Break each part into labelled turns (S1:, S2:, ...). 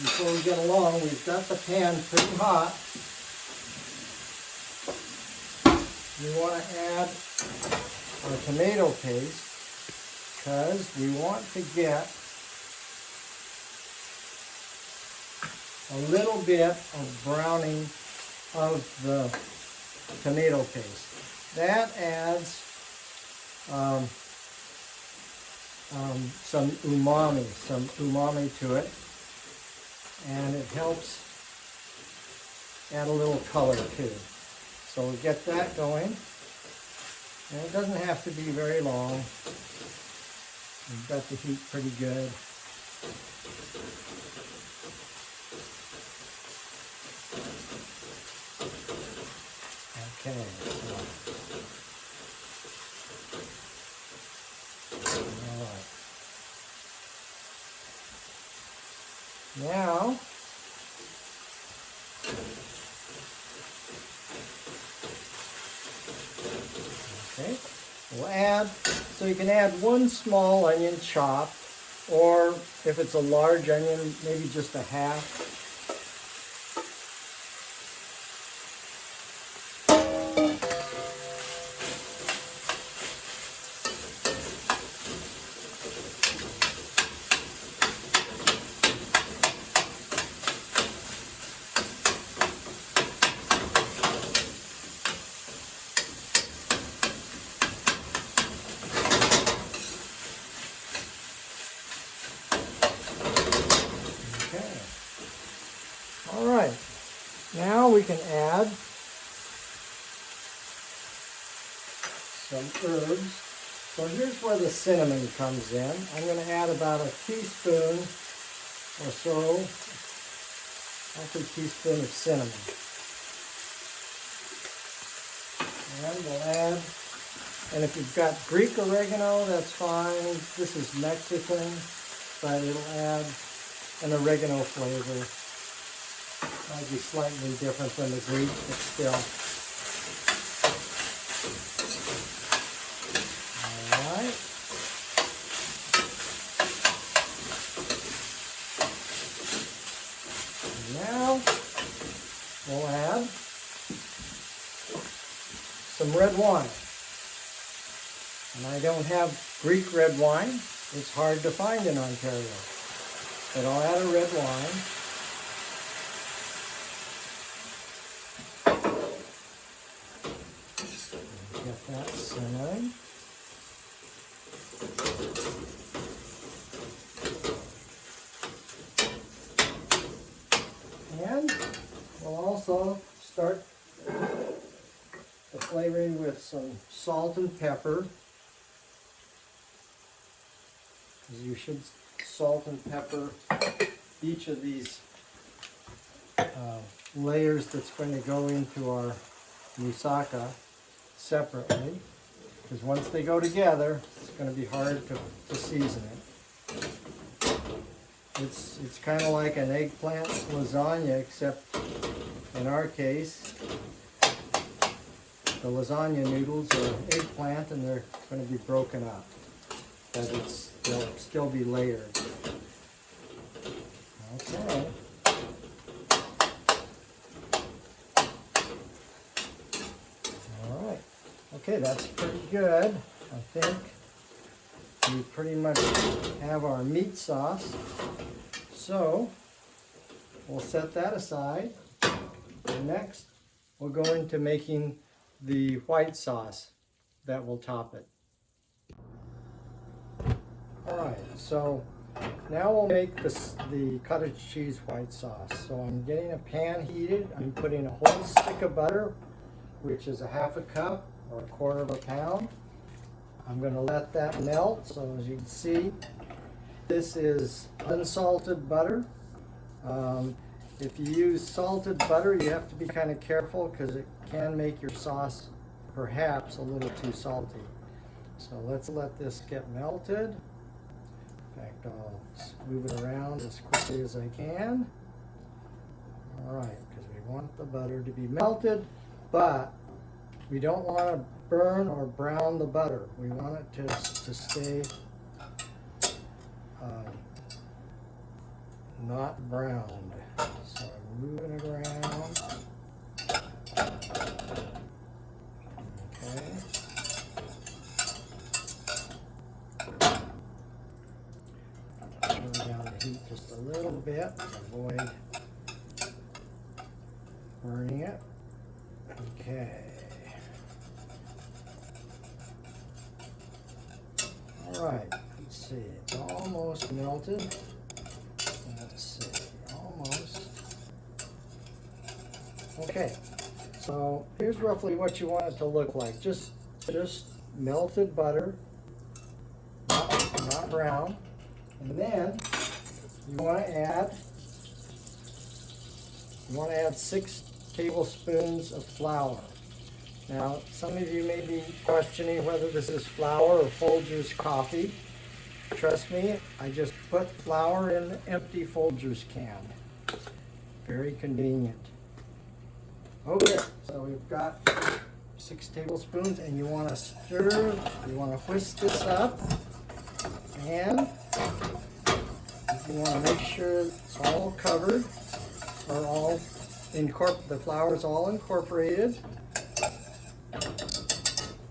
S1: before we get along, we've got the pan pretty hot. We want to add our tomato paste because we want to get a little bit of browning of the tomato paste. That adds some umami to it, and it helps add a little color too. So we'll get that going, and it doesn't have to be very long. We've got the heat pretty good. Okay, all right. Now, okay, we'll add, so you can add one small onion chopped, or if it's a large onion, maybe just a half. All right, now we can add some herbs. So here's where the cinnamon comes in. I'm going to add about a teaspoon or so, half a teaspoon of cinnamon. And we'll add, and if you've got Greek oregano, that's fine. This is Mexican, but it'll add an oregano flavor. Might be slightly different than the Greek, but still. Alright. Now, we'll add some red wine. And I don't have Greek red wine. It's hard to find in Ontario. But I'll add a red wine. Get that simmering. And we'll also start the flavoring with some salt and pepper. You should salt and pepper each of these layers that's going to go into our moussaka separately, because once they go together, it's going to be hard to season it. It's kind of like an eggplant lasagna, except in our case, the lasagna noodles are eggplant and they're going to be broken up, but they'll still be layered. Okay. Okay, that's pretty good. I think we pretty much have our meat sauce. So we'll set that aside. And next, we'll go into making the white sauce that will top it. All right, so now we'll make the cottage cheese white sauce. So I'm getting a pan heated. I'm putting a whole stick of butter, which is a half a cup or a quarter of a pound. I'm going to let that melt. So as you can see, this is unsalted butter. If you use salted butter, you have to be kind of careful because it can make your sauce perhaps a little too salty. So let's let this get melted. In fact, I'll move it around as quickly as I can. All right, because we want the butter to be melted, but we don't want to burn or brown the butter. We want it to stay not browned. So I'm moving it around. Okay. Turn down the heat just a little bit to avoid burning it. Okay. All right, let's see, it's almost melted. Let's see, almost. Okay, so here's roughly what you want it to look like. Just melted butter, not brown. And then you want to add 6 tablespoons of flour. Now, some of you may be questioning whether this is flour or Folgers coffee. Trust me, I just put flour in the empty Folgers can. Very convenient. Okay, so we've got 6 tablespoons, and you want to stir, you want to whisk this up, and you want to make sure it's all covered, or all the flour is all incorporated. In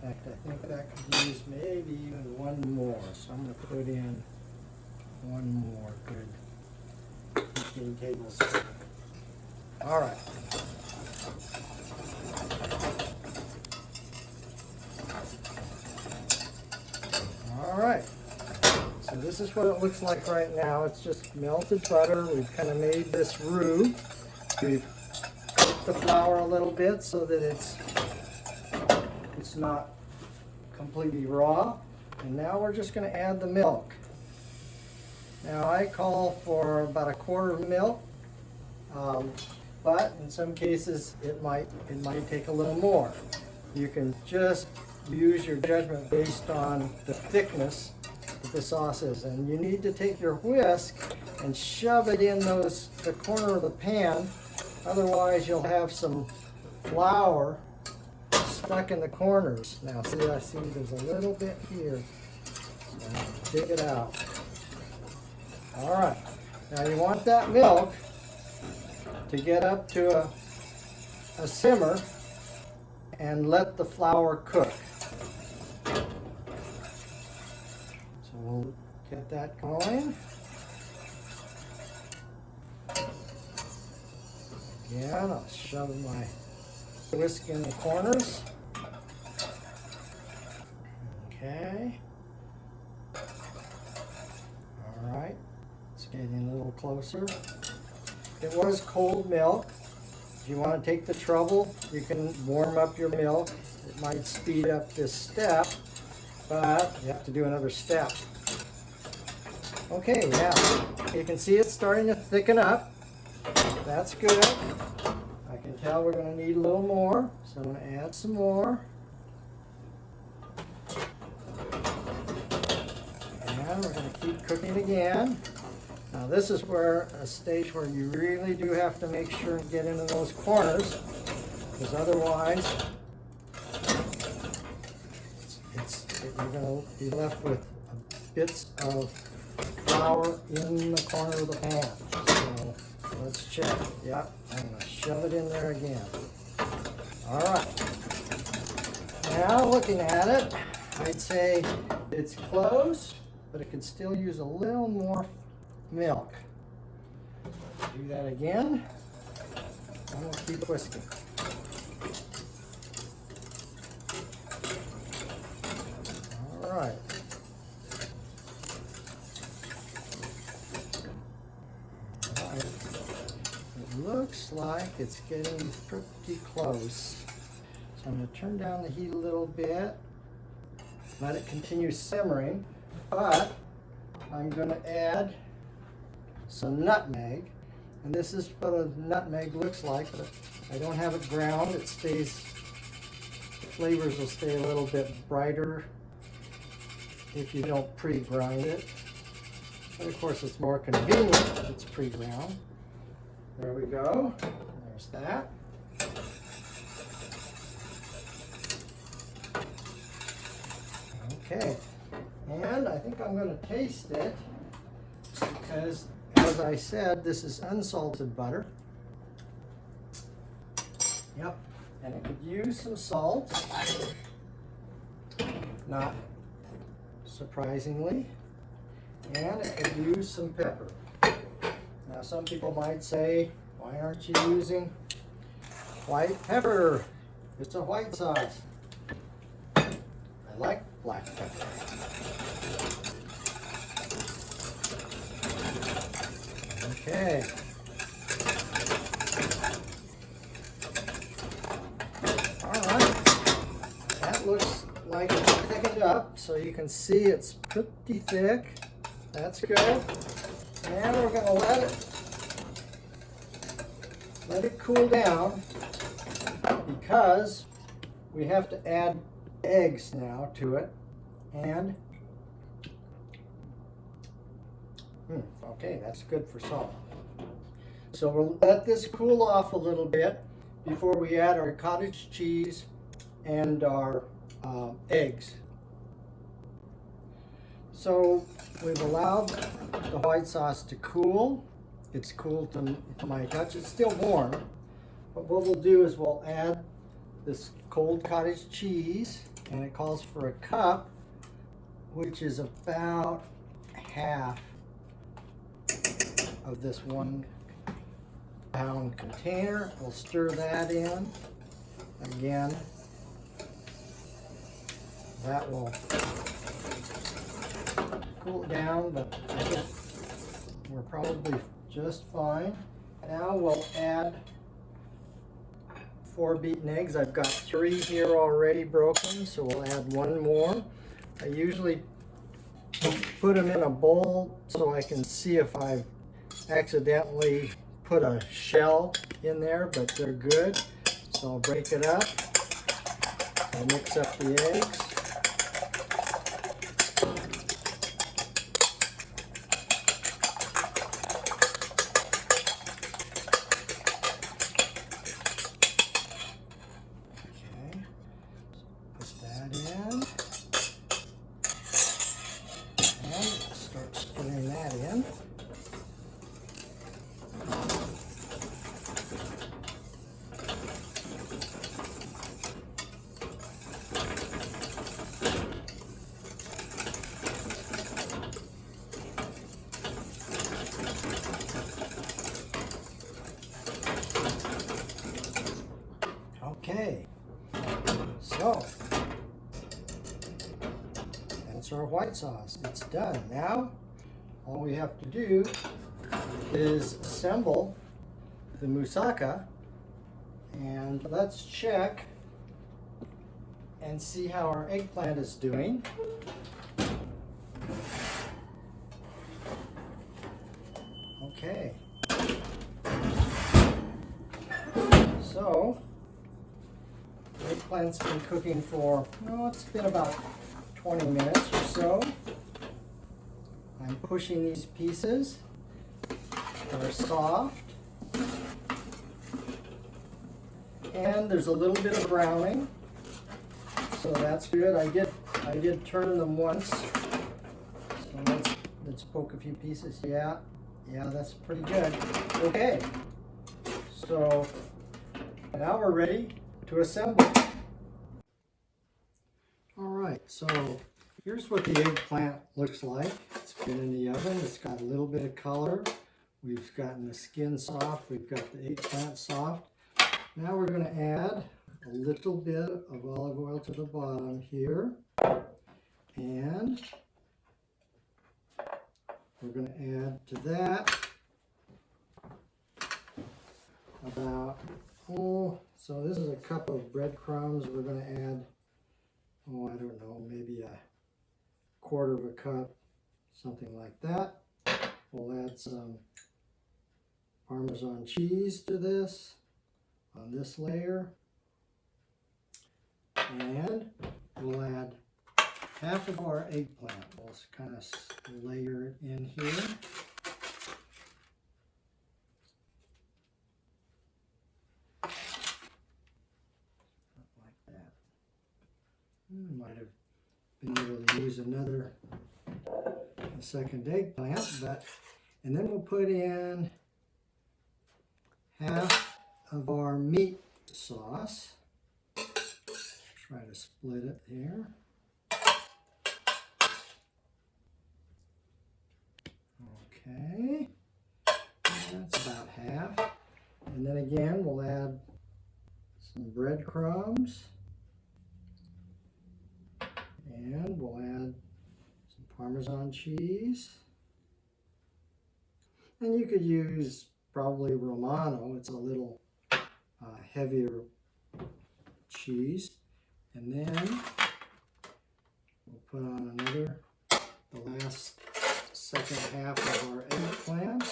S1: fact, I think that could use maybe even one more, so I'm going to put in one more good 15 tablespoons. All right. All right. So this is what it looks like right now. It's just melted butter. We've kind of made this roux. We've cooked the flour a little bit so that it's not completely raw. And now we're just going to add the milk. Now I call for about 1/4 milk, but in some cases it might take a little more. You can just use your judgment based on the thickness that the sauce is, and you need to take your whisk and shove it in the corner of the pan. Otherwise, you'll have some flour stuck in the corners. Now, see, I see there's a little bit here. So dig it out. All right. Now, you want that milk to get up to a simmer and let the flour cook. So we'll get that going. Again, I'll shove my whisk in the corners. Okay. All right. It's getting a little closer. It was cold milk. If you want to take the trouble, you can warm up your milk. It might speed up this step, but you have to do another step. Okay, now you can see it's starting to thicken up. That's good. I can tell we're going to need a little more, so I'm going to add some more. And we're going to keep cooking again. Now this is where a stage where you really do have to make sure and get into those corners, because otherwise you're going to be left with bits of flour in the corner of the pan. So let's check. Yep, I'm going to shove it in there again. All right. Now looking at it, I'd say it's close, but it could still use a little more milk. Do that again. I'm going to keep whisking. All right. It looks like it's getting pretty close. So I'm going to turn down the heat a little bit, let it continue simmering, but I'm going to add some nutmeg. And this is what a nutmeg looks like, but I don't have it ground. It stays, the flavors will stay a little bit brighter if you don't pre-grind it. But of course it's more convenient if it's pre-ground. There we go. There's that. Okay. And I think I'm going to taste it, because as as I said, this is unsalted butter. Yep, and it could use some salt, not surprisingly, and it could use some pepper. Now some people might say, why aren't you using white pepper? It's a white sauce. I like black pepper. Okay. Alright. That looks like it's thickened up, so you can see it's pretty thick. That's good. Now we're going to let it cool down, because we have to add eggs now to it. And okay, that's good for salt. So we'll let this cool off a little bit before we add our cottage cheese and our eggs. So we've allowed the white sauce to cool. It's cool to my touch. It's still warm. But what we'll do is we'll add this cold cottage cheese, and it calls for a cup, which is about half of this 1 pound container. We'll stir that in. Again, that will cool it down, but I think we're probably just fine. Now we'll add 4 beaten eggs. I've got 3 here already broken, so we'll add 1 more. I usually put them in a bowl so I can see if I've accidentally put a shell in there, but they're good. So I'll break it up. I'll mix up the eggs. Okay, so that's our white sauce. It's done. Now, all we have to do is assemble the moussaka, and let's check and see how our eggplant is doing. Okay, so eggplant's been cooking for, it's been about 20 minutes or so. I'm pushing these pieces. They're soft. And there's a little bit of browning. So that's good. I did turn them once. So let's poke a few pieces. Yeah, that's pretty good. Okay. So now we're ready to assemble. Alright, so here's what the eggplant looks like. It's been in the oven. It's got a little bit of color. We've gotten the skin soft. We've got the eggplant soft. Now we're going to add a little bit of olive oil to the bottom here. And we're going to add to that about, so this is a cup of breadcrumbs. We're going to add, I don't know, maybe a 1/4 of a cup, something like that. We'll add some Parmesan cheese to this, on this layer. And we'll add half of our eggplant. We'll kind of layer it in here. Might have been able to use a second eggplant, but And then we'll put in half of our meat sauce. Try to split it here. Okay, that's about half. And then again, we'll add some breadcrumbs. And we'll add some Parmesan cheese. And you could use probably Romano. It's a little heavier cheese. And then we'll put on another, the last second half of our eggplant.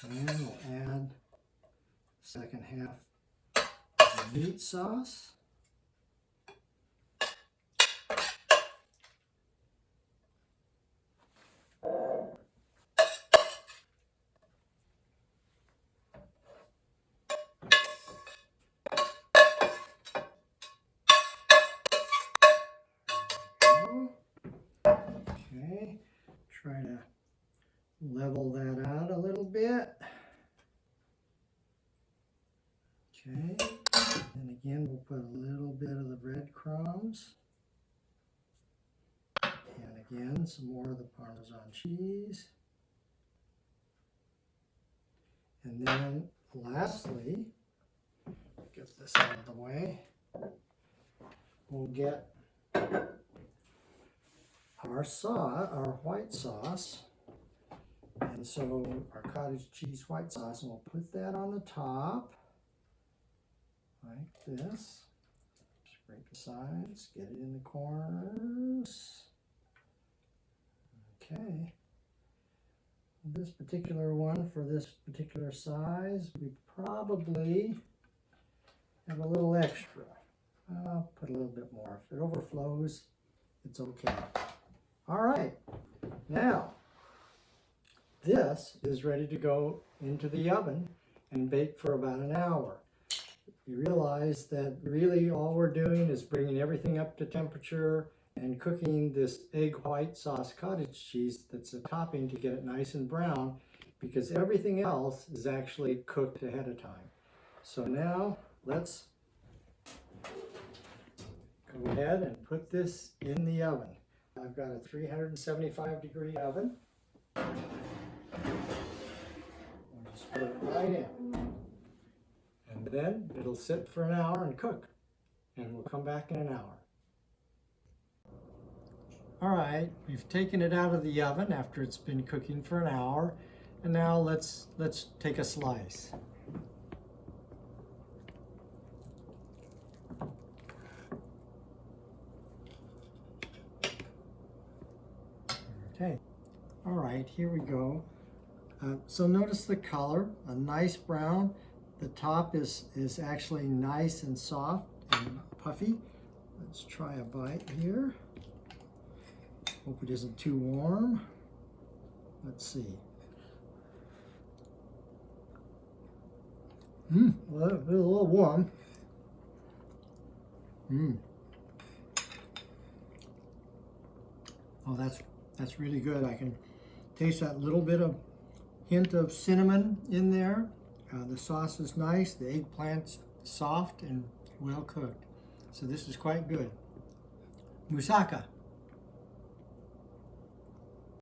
S1: And we'll add the second half of the meat sauce. Okay, try to level that out a little bit. Okay, and again we'll put a little bit of the breadcrumbs. And again some more of the Parmesan cheese. And then lastly, get this out of the way, we'll get our white sauce. And so our cottage cheese white sauce, and we'll put that on the top, like this. Scrape the sides, get it in the corners. Okay. This particular one, for this particular size, we probably have a little extra. I'll put a little bit more. If it overflows, it's okay. All right, now this is ready to go into the oven and bake for about an hour. You realize that really all we're doing is bringing everything up to temperature and cooking this egg white sauce cottage cheese that's a topping to get it nice and brown, because everything else is actually cooked ahead of time. So now let's go ahead and put this in the oven. I've got a 375-degree oven. I'll just put it right in. And then it'll sit for an hour and cook. And we'll come back in an hour. All right, we've taken it out of the oven after it's been cooking for an hour. And now let's take a slice. Okay, all right, here we go. So notice the color, a nice brown. The top is actually nice and soft and puffy. Let's try a bite here. Hope it isn't too warm. Let's see. Well, it's a little warm. Oh, that's really good. I can taste that little bit of hint of cinnamon in there. The sauce is nice. The eggplant's soft and well cooked. So this is quite good. Moussaka.